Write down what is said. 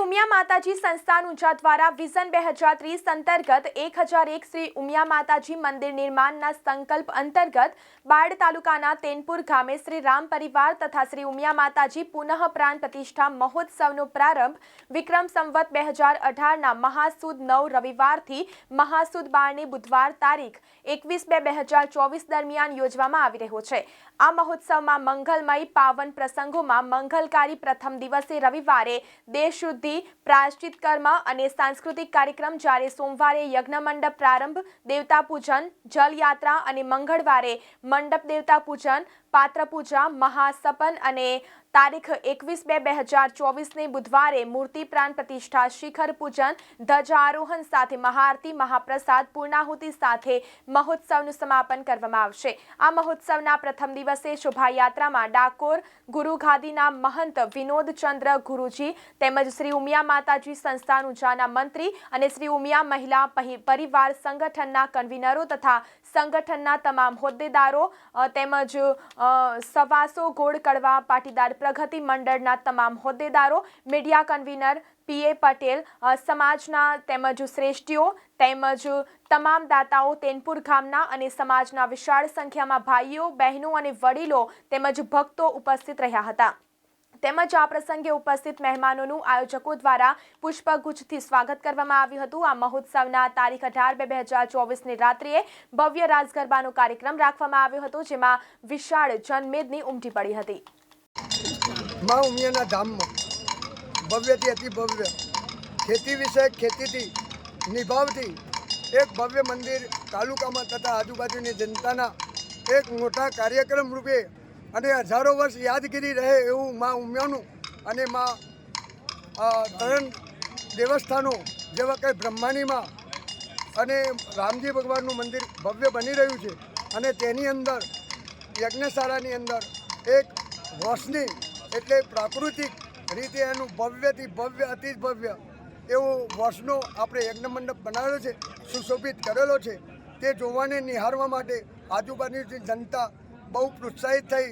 ઉમિયા માતાજી સંસ્થાન ઊંઝા દ્વારા વિઝન 2030 અંતર્ગત 1001 શ્રી ઉમિયા માતાજી મંદિર નિર્માણના સંકલ્પ અંતર્ગત બાયડ તાલુકાના તેનપુર ગામે શ્રી રામ પરિવાર તથા શ્રી ઉમિયા માતાજી પુનઃ પ્રાણ પ્રતિષ્ઠા મહોત્સવનો પ્રારંભ વિક્રમ સંવત 2018ના મહાસુદ 9 રવિવારથી મહાસુદ 12ની બુધવાર તારીખ 21/2/2024 દરમિયાન યોજવામાં આવી રહ્યો છે। આ મહોત્સવમાં મંગલમય પાવન પ્રસંગોમાં મંગલકારી પ્રથમ દિવસે રવિવારે દેશ શુદ્ધિ, પ્રાયશ્ચિત કર્મ અને સાંસ્કૃતિક કાર્યક્રમ, જ્યારે સોમવારે યજ્ઞ મંડપ પ્રારંભ, દેવતા પૂજન, જલયાત્રા અને મંગળવારે મંડપ દેવતા પૂજન, પાત્ર પૂજા, મહાસપન અને તારીખ 21/2/2024ની બુધવારે મૂર્તિ પ્રાણ પ્રતિષ્ઠા, શિખર પૂજન, ધ્વજારોહણ સાથે મહાઆરતી, મહાપ્રસાદ, પૂર્ણાહુતિ સાથે મહોત્સવનું સમાપન કરવામાં આવશે। આ મહોત્સવના પ્રથમ દિવસે શોભાયાત્રામાં ડાકોર ગુરુગાદીના મહંત વિનોદચંદ્ર ગુરુજી તેમજ શ્રી ઉમિયા માતાજી સંસ્થાન ઊંઝાના મંત્રી અને શ્રી ઉમિયા મહિલા પરિવાર સંગઠનના કન્વીનરો તથા સંગઠનના તમામ હોદ્દેદારો તેમજ સવાસો ગોળ કડવા પાટીદાર પ્રગતિ મંડળના તમામ હોદ્દેદારો, મીડિયા કન્વીનર પીએ પટેલ, સમાજના તેમજ શ્રેષ્ઠીઓ તેમજ તમામ દાતાઓ, તેનપુર ગામના અને સમાજના વિશાળ સંખ્યામાં ભાઈઓ, બહેનો અને વડીલો તેમજ ભક્તો ઉપસ્થિત રહ્યા હતા। તેમજ આ પ્રસંગે ઉપસ્થિત મહેમાનોનું આયોજકો દ્વારા પુષ્પગુચ્છથી સ્વાગત કરવામાં આવ્યું હતું। આ મહોત્સવના તારીખ 18/2/2024ની રાત્રિએ ભવ્ય રાસ ગરબાનો કાર્યક્રમ રાખવામાં આવ્યો હતો, જેમાં વિશાળ જનમેદની ઉમટી પડી હતી। મા ઉમિયાના ધામમાં ભવ્યથી અતિ ભવ્ય ખેતી વિષયક ખેતીથી નિભાવતી એક ભવ્ય મંદિર તાલુકામાં તથા આજુબાજુની જનતાના એક મોટા કાર્યક્રમ રૂપે અને હજારો વર્ષ યાદગીરી રહે એવું મા ઉમિયાનું અને મા તરણ દેવસ્થાનો જેવા કંઈ બ્રહ્માણીમાં અને રામજી ભગવાનનું મંદિર ભવ્ય બની રહ્યું છે અને તેની અંદર યજ્ઞશાળાની અંદર એક રોશની એટલે પ્રાકૃતિક રીતે એનું ભવ્યથી ભવ્ય અતિ ભવ્ય એવો વર્ષનો આપણે યજ્ઞ મંડપ બનાવેલો છે, સુશોભિત કરેલો છે। તે જોવાને નિહાળવા માટે આજુબાજુની જનતા બહુ પ્રોત્સાહિત થઈ